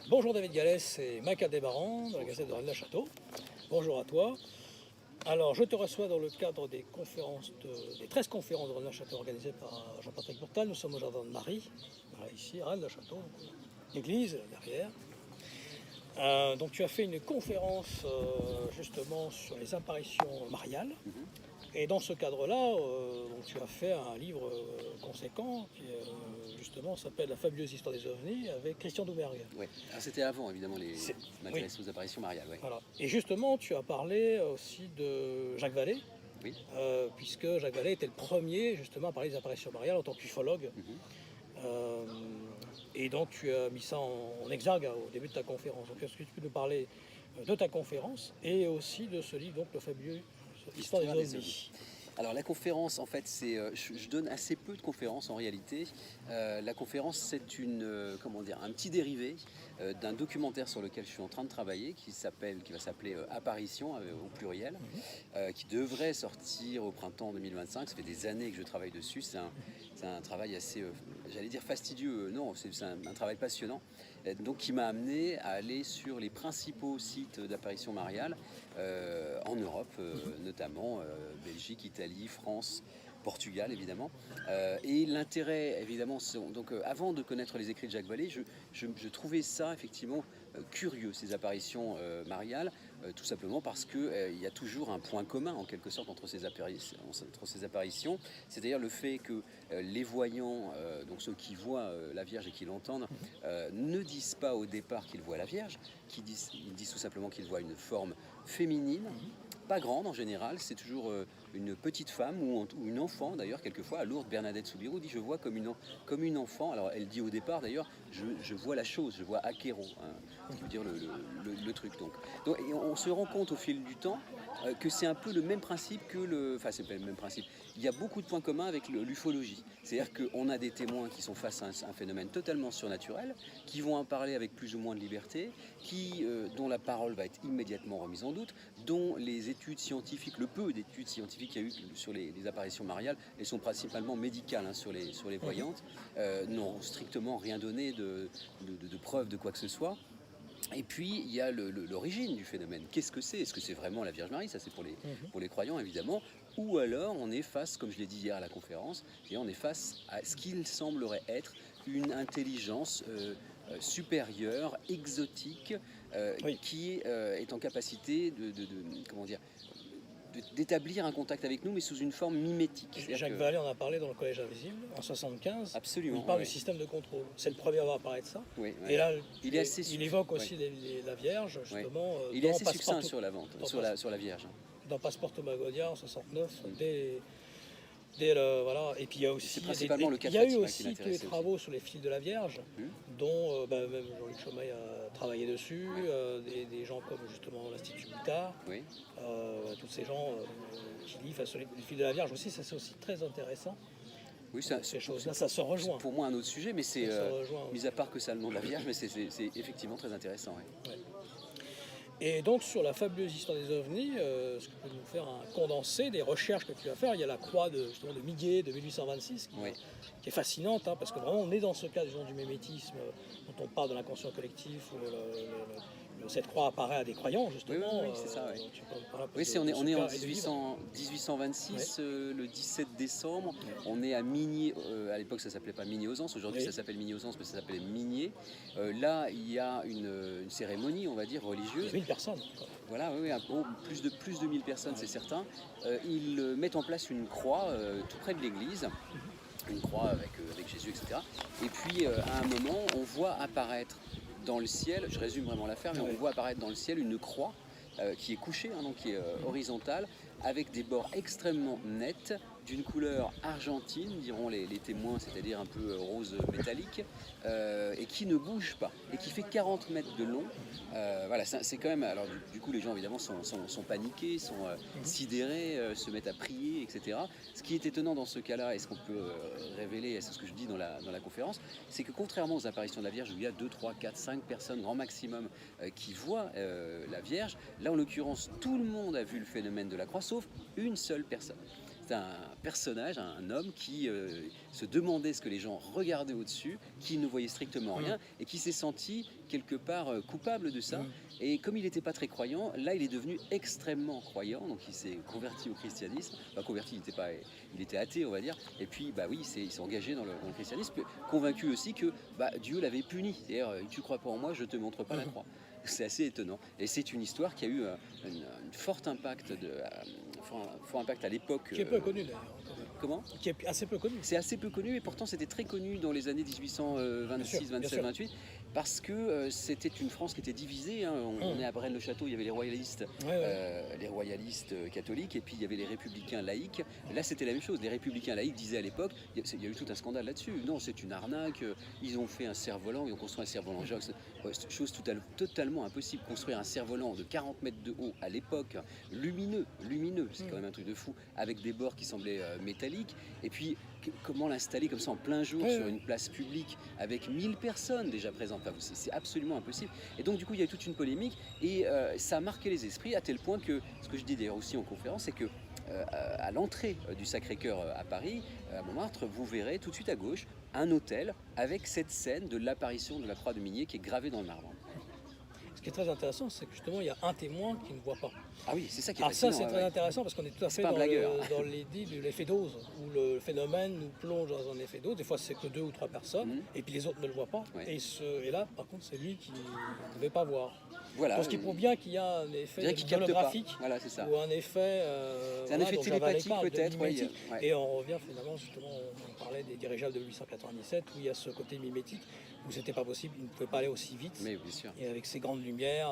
Bonjour David Gallès, c'est Mike Aldébaran de la Gazette de Rennes-le-Château. Bonjour à toi. Alors, je te reçois dans le cadre des conférences, des 13 conférences de Rennes-le-Château organisées par Jean-Patrick Bourtal. Nous sommes au Jardin de Marie, voilà, ici à Rennes-le-Château, l'église derrière. Donc tu as fait une conférence justement sur les apparitions mariales. Et dans ce cadre-là, tu as fait un livre conséquent qui justement s'appelle La fabuleuse histoire des ovnis avec Christian Doumergue. Oui, alors c'était avant évidemment m'intéresser aux apparitions mariales. Ouais. Voilà. Et justement, tu as parlé aussi de Jacques Vallée, Oui. Puisque Jacques Vallée était le premier justement à parler des apparitions mariales en tant qu'ufologue. Et donc tu as mis ça en exergue au début de ta conférence. Donc est-ce que tu peux nous parler de ta conférence et aussi de ce livre, donc le fabuleux Histoire des ovnis. Alors la conférence, en fait, je donne assez peu de conférences en réalité. La conférence, c'est un petit dérivé d'un documentaire sur lequel je suis en train de travailler, qui va s'appeler Apparition au pluriel, qui devrait sortir au printemps 2025. Ça fait des années que je travaille dessus. C'est un travail assez, j'allais dire fastidieux. Non, c'est un travail passionnant. Donc qui m'a amené à aller sur les principaux sites d'apparition mariale en Europe, notamment Belgique, Italie, France, Portugal évidemment. Et l'intérêt évidemment, avant de connaître les écrits de Jacques Vallée, je trouvais ça effectivement curieux, ces apparitions mariales, tout simplement parce qu'il y a toujours un point commun en quelque sorte entre ces apparitions, c'est-à-dire le fait que les voyants, donc ceux qui voient la Vierge et qui l'entendent, ne disent pas au départ qu'ils voient la Vierge, ils disent tout simplement qu'ils voient une forme féminine, pas grande en général, c'est toujours une petite femme ou une enfant d'ailleurs, quelquefois. À Lourdes, Bernadette Soubirous dit « je vois comme une enfant ». Alors elle dit au départ d'ailleurs « je vois la chose, je vois Akero hein, », ce qui veut dire le truc. Donc, et on se rend compte au fil du temps que c'est un peu le même principe que Enfin, c'est pas le même principe. Il y a beaucoup de points communs avec l'ufologie. C'est-à-dire qu'on a des témoins qui sont face à un phénomène totalement surnaturel, qui vont en parler avec plus ou moins de liberté, dont la parole va être immédiatement remise en doute, dont les études scientifiques, le peu d'études scientifiques qu'il y a eu sur les apparitions mariales, elles sont principalement médicales hein, sur les voyantes, n'ont strictement rien donné de preuve de quoi que ce soit. Et puis, il y a l'origine du phénomène. Qu'est-ce que c'est ? Est-ce que c'est vraiment la Vierge Marie ? Ça, c'est pour les croyants, évidemment. Ou alors, on est face, comme je l'ai dit hier à la conférence, on est face à ce qu'il semblerait être une intelligence supérieure, exotique, qui est en capacité d'établir un contact avec nous, mais sous une forme mimétique. Jacques Vallée en a parlé dans le Collège Invisible, en 1975. Absolument. Il parle du système de contrôle. C'est le premier à avoir parlé de ça. Oui, et là, il évoque aussi la Vierge, justement. Il est assez succinct sur la vente, sur la Vierge. Dans Passeporto Magonia, en 69, voilà. Et puis il y a aussi principalement il y a eu aussi tous les travaux sur les fils de la Vierge, dont même Jean-Luc Chomeil a travaillé dessus, des gens comme justement l'Institut Guitard, tous ces gens qui lisent sur les fils de la Vierge aussi, ça c'est aussi très intéressant. Oui, ces choses-là, ça se rejoint. C'est pour moi un autre sujet, mais c'est mis à part que ça a le nom de la Vierge, mais c'est effectivement très intéressant. Ouais. Et donc sur la fabuleuse histoire des ovnis, ce que tu peux nous faire un condensé des recherches que tu vas faire. Il y a la croix de Miguet de 1826 qui est fascinante, hein, parce que vraiment on est dans ce cas du mimétisme dont on parle de l'inconscient collectif, où cette croix apparaît à des croyants justement. Oui, c'est ça. On est en 1826, le 17 décembre. On est à Migné, à l'époque ça s'appelait pas Migné-aux-Anses, aujourd'hui ça s'appelle Migné-aux-Anses, mais ça s'appelait Migné. Là il y a une cérémonie, on va dire, religieuse. 1000 personnes. Voilà, plus de 1000 personnes, c'est certain. Ils mettent en place une croix tout près de l'église, une croix avec Jésus, etc. Et puis, à un moment, on voit apparaître dans le ciel, je résume vraiment l'affaire, mais on voit apparaître dans le ciel une croix qui est couchée, hein, donc qui est horizontale, avec des bords extrêmement nets, d'une couleur argentine, diront les témoins, c'est-à-dire un peu rose métallique, et qui ne bouge pas, et qui fait 40 mètres de long. Voilà, c'est quand même... Alors du coup, les gens, évidemment, sont paniqués, sont sidérés, se mettent à prier, etc. Ce qui est étonnant dans ce cas-là, et ce qu'on peut révéler, et c'est ce que je dis dans la conférence, c'est que contrairement aux apparitions de la Vierge, où il y a 2, 3, 4, 5 personnes, grand maximum, qui voient la Vierge, là, en l'occurrence, tout le monde a vu le phénomène de la croix, sauf une seule personne. C'est un personnage, un homme qui se demandait ce que les gens regardaient au-dessus, qui ne voyait strictement rien et qui s'est senti quelque part coupable de ça. Et comme il n'était pas très croyant, là il est devenu extrêmement croyant, donc il s'est converti au christianisme. Enfin converti, il était athée on va dire. Et puis bah oui, il s'est engagé dans le christianisme, convaincu aussi que Dieu l'avait puni. C'est-à-dire, tu crois pas en moi, je te montre pas la croix. C'est assez étonnant. Et c'est une histoire qui a eu un fort impact, fort impact à l'époque. Qui est peu connu d'ailleurs. Comment ? Qui est assez peu connu. C'est assez peu connu, et pourtant c'était très connu dans les années 1826, 27, 28, parce que c'était une France qui était divisée. Hein. On est à Braine-le-Château, il y avait les royalistes, catholiques, et puis il y avait les républicains laïcs. Là c'était la même chose. Les républicains laïcs disaient à l'époque, il y a eu tout un scandale là-dessus. Non, c'est une arnaque. Ils ont fait un cerf-volant, ils ont construit un cerf-volant. Chose totalement impossible. Construire un cerf-volant de 40 mètres de haut à l'époque, lumineux, c'est quand même un truc de fou, avec des bords qui semblaient métalliques. Et puis, comment l'installer comme ça en plein jour sur une place publique avec 1000 personnes déjà présentes? Enfin, c'est absolument impossible. Et donc, du coup, il y a eu toute une polémique et ça a marqué les esprits à tel point que, ce que je dis d'ailleurs aussi en conférence, c'est que à l'entrée du Sacré-Cœur à Paris, à Montmartre, vous verrez tout de suite à gauche un hôtel avec cette scène de l'apparition de la croix de Minier qui est gravée dans le marbre. Ce qui est très intéressant, c'est que justement, il y a un témoin qui ne voit pas. Ah oui, c'est ça qui est Alors fascinant. ça, c'est très intéressant parce qu'on est tout à fait dans l'idée de l'effet dose, où le phénomène nous plonge dans un effet dose. Des fois, c'est que 2 ou 3 personnes, et puis les autres ne le voient pas. Ouais. Et là, par contre, c'est lui qui ne devait pas voir. Voilà. Donc, ce qui prouve bien qu'il y a un effet holographique, voilà, c'est ça. ou un effet... c'est un effet télépathique peut-être. Ouais. Et on revient finalement, justement, on parlait des dirigeables de 1897, où il y a ce côté mimétique, où c'était pas possible, il ne pouvait pas aller aussi vite. Mais bien sûr. Et avec ces grandes lumières,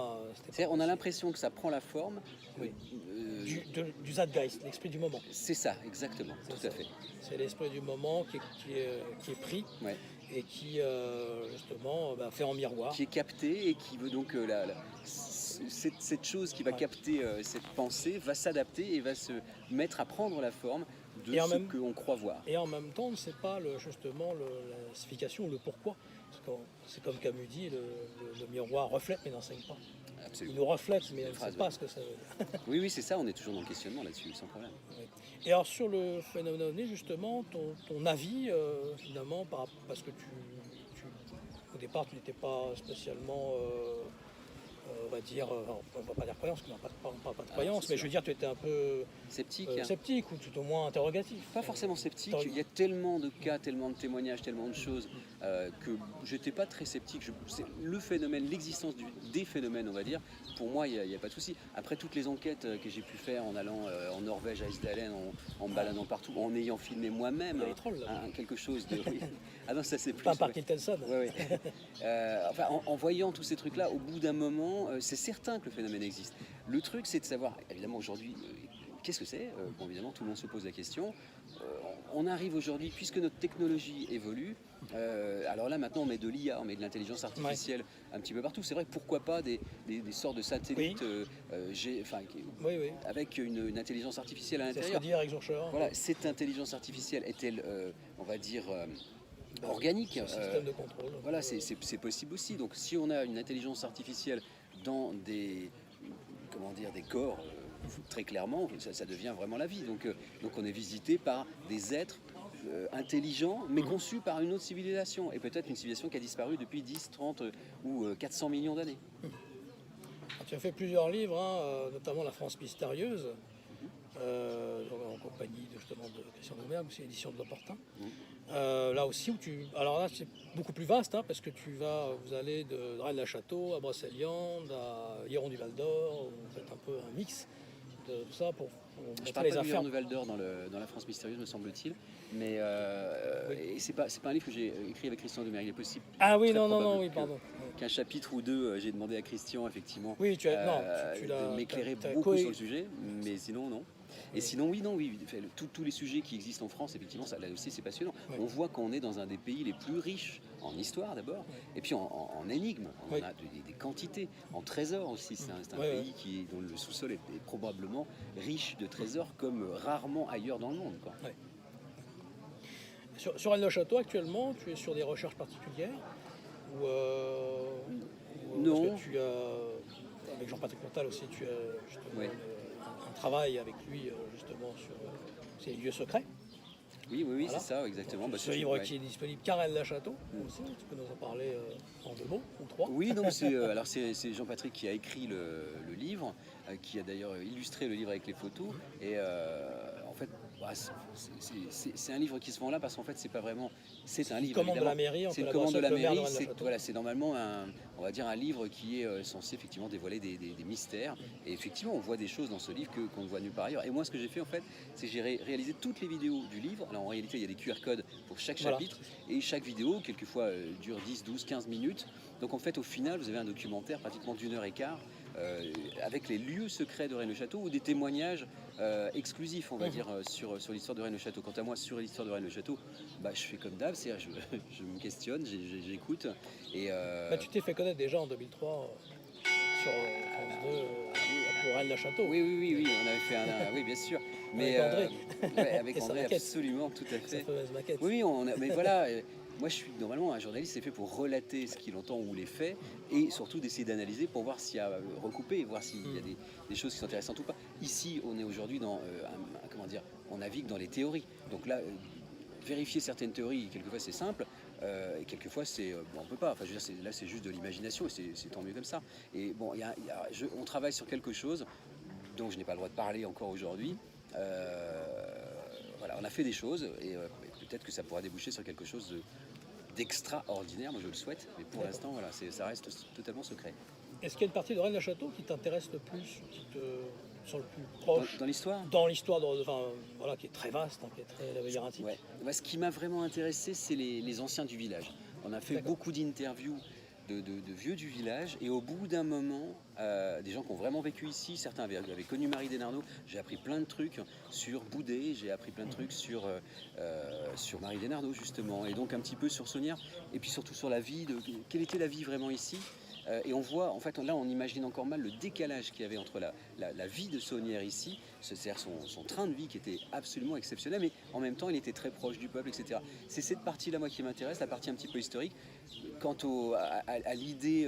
on a l'impression que ça prend la forme du Zeitgeist, l'esprit du moment. C'est ça, exactement, tout à fait. C'est l'esprit du moment qui est pris et qui justement fait en miroir. Qui est capté et qui veut donc cette chose qui va capter cette pensée va s'adapter et va se mettre à prendre la forme de ce qu'on croit voir. Et en même temps, on ne sait pas justement la signification, le pourquoi. C'est comme Camus dit, le miroir reflète mais n'enseigne pas. Absolument. Il nous reflète mais on ne sait pas ce que ça veut dire. Oui, c'est ça, on est toujours dans le questionnement là-dessus, sans problème. Oui. Et alors sur le phénomène ovni, justement, ton avis, finalement, parce que au départ, tu n'étais pas spécialement... on va dire, on ne va pas dire croyance, parce qu'on n'a pas de croyance, mais je veux dire, tu étais un peu sceptique ou tout au moins interrogatif. Pas forcément sceptique, il y a tellement de cas, tellement de témoignages, tellement de choses que je n'étais pas très sceptique. C'est le phénomène, l'existence des phénomènes, on va dire, pour moi, il n'y a pas de souci. Après toutes les enquêtes que j'ai pu faire en allant en Norvège, à Isdalen, en me baladant partout, en ayant filmé moi-même quelque chose de... Ah non, ça c'est plus... Pas par Kittelson. Enfin, en voyant tous ces trucs-là, au bout d'un moment, c'est certain que le phénomène existe. Le truc, c'est de savoir, évidemment, aujourd'hui, qu'est-ce que c'est ? Bon, évidemment, tout le monde se pose la question. On arrive aujourd'hui, puisque notre technologie évolue, alors là, maintenant, on met de l'IA, on met de l'intelligence artificielle un petit peu partout. C'est vrai, pourquoi pas des sortes de satellites avec une intelligence artificielle à l'intérieur. C'est ce que dit Eric Zorcher. Voilà, cette intelligence artificielle est-elle, on va dire... organique. Système de contrôle. Voilà, c'est possible aussi. Donc si on a une intelligence artificielle dans des corps, très clairement, ça devient vraiment la vie. Donc on est visité par des êtres intelligents, mais conçus par une autre civilisation. Et peut-être une civilisation qui a disparu depuis 10, 30 ou 400 millions d'années. Tu as fait plusieurs livres, notamment La France mystérieuse. En compagnie justement de Christian Doumergue, c'est l'édition de l'Opportun. Là aussi, alors là c'est beaucoup plus vaste, parce que vous allez de Rennes-la-Château à Brocéliande, à Hieron du Val d'Or, vous faites un peu un mix de tout ça pour je parle pas de Hieron du Val d'Or dans La France mystérieuse, me semble-t-il, mais et c'est pas un livre que j'ai écrit avec Christian Doumergue, il est possible. Ah oui, non, pardon. Qu'un chapitre ou deux, j'ai demandé à Christian effectivement de m'éclairer beaucoup sur le sujet, mais sinon non. Et sinon, oui, tous les sujets qui existent en France, effectivement, là aussi, c'est passionnant. On voit qu'on est dans un des pays les plus riches en histoire, d'abord, et puis en énigmes. On a des quantités, en trésors aussi. C'est un pays dont le sous-sol est probablement riche de trésors, comme rarement ailleurs dans le monde. Quoi. Sur Rennes-le-Château, actuellement, tu es sur des recherches particulières non. Parce que tu as, avec Jean-Patrick Montal aussi, tu as justement un travail avec lui justement c'est les lieux secrets. Oui, oui, oui, Voilà. c'est ça, exactement. Bah, Ce c'est- livre ouais. qui est disponible qu'à Rennes-le-Château aussi, tu peux nous en parler en 2 mots ou 3. Oui, non, alors c'est Jean-Patrick qui a écrit le livre, qui a d'ailleurs illustré le livre avec les photos. Et en fait, bah, c'est un livre qui se vend là parce qu'en fait, c'est pas vraiment. C'est un livre. Commande de Évidemment. la mairie, en C'est une commande de la collaboration avec le maire de mairie. C'est Rennes-le-Château. voilà, c'est normalement on va dire un livre qui est censé effectivement dévoiler des mystères. Et effectivement, on voit des choses dans ce livre qu'on ne voit nulle part ailleurs. Et moi, ce que j'ai fait en fait, c'est que j'ai réalisé toutes les vidéos du livre. Alors en réalité, il y a des QR codes pour chaque Voilà. chapitre. Et chaque vidéo, quelquefois, dure 10, 12, 15 minutes. Donc en fait, au final, vous avez un documentaire pratiquement d'1 h 15 avec les lieux secrets de Rennes-le-Château ou des témoignages exclusifs, on va dire, sur l'histoire de Rennes-le-Château. Quant à moi, sur l'histoire de Rennes-le-Château, bah, je fais comme d'hab, c'est-à-dire je me questionne, j'écoute. Et Bah, tu t'es fait connaître déjà en 2003 sur France 2 pour Rennes-le-Château. oui, oui, oui, oui, on avait fait oui, bien sûr. Mais, André. ouais, avec Et sa André, maquette. absolument, tout à Sa fait. fameuse maquette. Oui, mais voilà, moi je suis normalement un journaliste, c'est fait pour relater ce qu'il entend ou les faits et surtout d'essayer d'analyser pour voir s'il y a recoupé, voir s'il y a des choses qui sont intéressantes ou pas. Ici, on est aujourd'hui dans, comment dire, on navigue dans les théories. Donc là, vérifier certaines théories, quelquefois c'est simple, et quelquefois c'est, bon, on peut pas. Enfin, je veux dire, là c'est juste de l'imagination et c'est tant mieux comme ça. Et bon, on travaille sur quelque chose dont je n'ai pas le droit de parler encore aujourd'hui. Voilà, on a fait des choses et peut-être que ça pourra déboucher sur quelque chose d'extraordinaire, moi je le souhaite, mais pour l'instant voilà, ça reste totalement secret. Est-ce qu'il y a une partie de Rennes-le-Château qui t'intéresse le plus, qui te semble le plus proche Dans l'histoire, dans l'histoire, voilà, qui est très vaste, hein, qui est très labyrinthique. ouais. Bah, ce qui m'a vraiment intéressé, c'est les anciens du village. On a fait D'accord. beaucoup d'interviews de vieux du village et au bout d'un moment, des gens qui ont vraiment vécu ici, certains avaient connu Marie Desnarnaud, j'ai appris plein de trucs sur Boudet, j'ai appris plein de trucs sur Marie Desnarnaud justement, et donc un petit peu sur Saunière, et puis surtout sur la vie, quelle était la vie vraiment ici. Et on voit, en fait, là on imagine encore mal le décalage qu'il y avait entre la vie de Saunière ici, c'est-à-dire son train de vie qui était absolument exceptionnel, mais en même temps il était très proche du peuple, etc. C'est cette partie-là moi qui m'intéresse, la partie un petit peu historique. Quant à l'idée,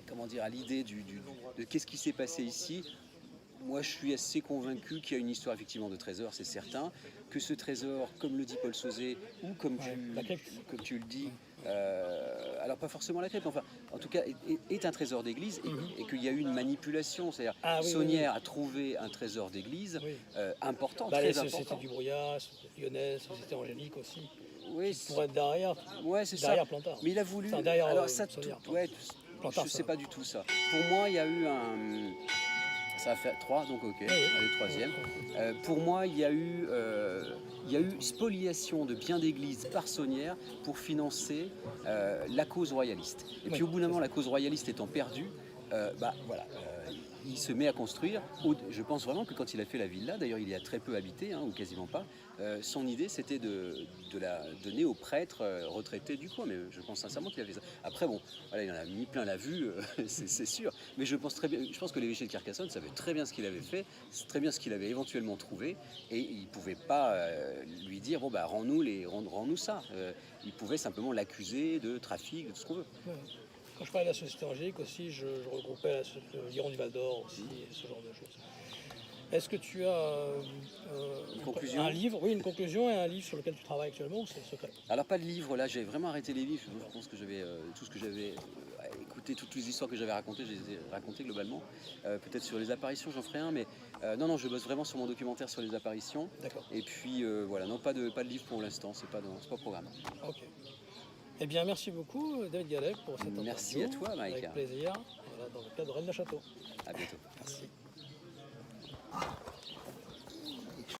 comment dire, à l'idée de qu'est-ce qui s'est passé ici, moi je suis assez convaincu qu'il y a une histoire effectivement de trésor, c'est certain, que ce trésor, comme le dit Paul Sauzet, ou comme, La crypte. comme tu le dis, alors pas forcément la crypte, enfin en tout cas est un trésor d'église et qu'il y a eu une manipulation, c'est-à-dire Saunière a trouvé un trésor d'église important, Bah, très c'était important. du brouillard, c'était lyonnaise, c'était angélique aussi. Oui, Pour être derrière, ouais, c'est ça. derrière Plantard. Mais il a voulu. Enfin, derrière, alors ça, Saunière, ouais, Plantard, je ça sais va. pas du tout ça. Pour moi, il y a eu un. Ça va faire 3, donc ok. oui. Allez, troisième. Pour moi, il y a eu spoliation de biens d'église par Saunière pour financer la cause royaliste. Et puis au bout d'un moment, la cause royaliste étant perdue, bah voilà. Il se met à construire. Je pense vraiment que quand il a fait la villa, d'ailleurs il y a très peu habité, hein, ou quasiment pas, son idée c'était de la donner aux prêtres retraités du coin. Mais je pense sincèrement qu'il a fait ça. Après bon, voilà, il en a mis plein la vue, c'est sûr. Mais je pense que l'évêché de Carcassonne savait très bien ce qu'il avait fait, très bien ce qu'il avait éventuellement trouvé, et il ne pouvait pas lui dire bon bah rends-nous ça. Il pouvait simplement l'accuser de trafic, de tout ce qu'on veut. Ouais. Quand je parlais de la Société angélique aussi, je regroupais l'Iron du Val d'Or aussi, et ce genre de choses. Est-ce que tu as Une conclusion un livre, oui, une conclusion et un livre sur lequel tu travailles actuellement ou c'est secret? Alors pas de livre, là j'ai vraiment arrêté les livres, je pense que j'avais tout ce que j'avais écouté, toutes les histoires que j'avais racontées, je les ai racontées globalement. Peut-être sur les apparitions j'en ferai un, mais non, je bosse vraiment sur mon documentaire sur les apparitions. D'accord. Et puis voilà, non, pas de livre pour l'instant, c'est pas programme. Ok. Eh bien, merci beaucoup, David Gallet, pour cette interview. Merci à toi, Mike. Avec plaisir, voilà, dans le cadre de Rennes-le-Château. À bientôt. Merci.